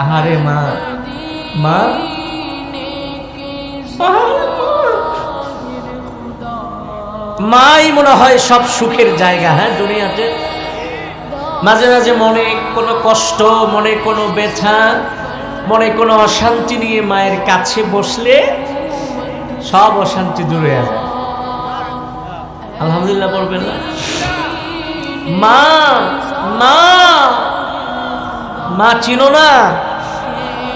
আহারে মা, মা মাই মনে হয় সব সুখের জায়গা। হ্যাঁ, দুনিয়াতে মাঝে মাঝে মনে কোনো কষ্ট, মনে কোনো ব্যথা, মনে কোনো অশান্তি নিয়ে মায়ের কাছে বসলে সব অশান্তি দূরে যায়। আলহামদুলিল্লাহ বলবেন না? মা, মা, মা চিনো না?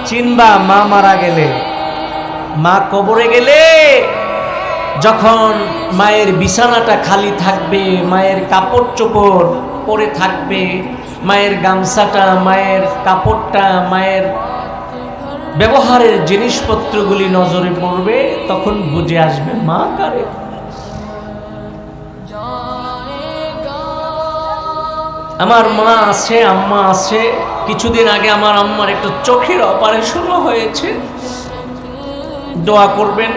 চিনবা মা মারা গেলে, মা কবরে গেলে যখন মায়ের বিছানাটা খালি থাকবে, মায়ের কাপড় চোপড় পরে থাকবে, মায়ের গামছাটা, মায়ের কাপড়টা, মায়ের ব্যবহারের জিনিসপত্রগুলি নজরে পড়বে, তখন বুঝে আসবে মা কারে। আমার মা আছে, আম্মা আছে। কিছুদিন আগে আমার আম্মার একটা চোখের অপারেশন হয়েছে। দোয়া করবেন।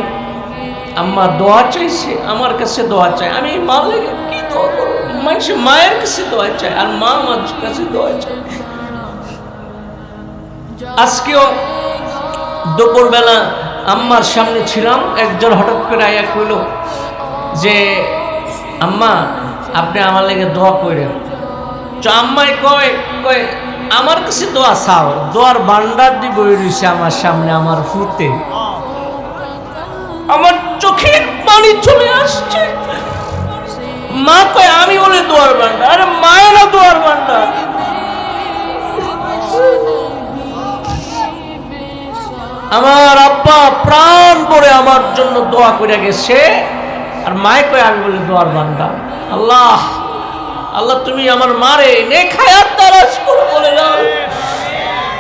আম্মা দোয়া চাইছে, আমার কাছে দোয়া চাই। আমি মা লেগে কি দোয়া করবো? মানুষ মায়ের কাছে দোয়া চাই, আর মা আমার কাছে দোয়া চাই। আজকেও দুপুরবেলা আম্মার সামনে ছিলাম, একজন হঠাৎ করে আয়া কইল যে আম্মা আপনি আমার লেগে দোয়া করেন। আম্মাই কয় কয় আমার কাছে দোয়া চাও? দোয়ার ভান্ডার দিয়ে বই রয়েছে আমার সামনে, আমার ফুটে আমার চোখের পানি চলে আসছে। মা কয় আমি বলে দোয়ার ভান্ডার? আরে মায়েরা দোয়ার ভান্ডার। আমার আব্বা প্রাণ ভরে আমার জন্য দোয়া করে গেছে, আর মায়ে কয় আমি বলে দোয়ার ভান্ডার। আল্লাহ, আল্লাহ তুমি আমার মারে নেক হায়াত দারাজ করে বলে দাও।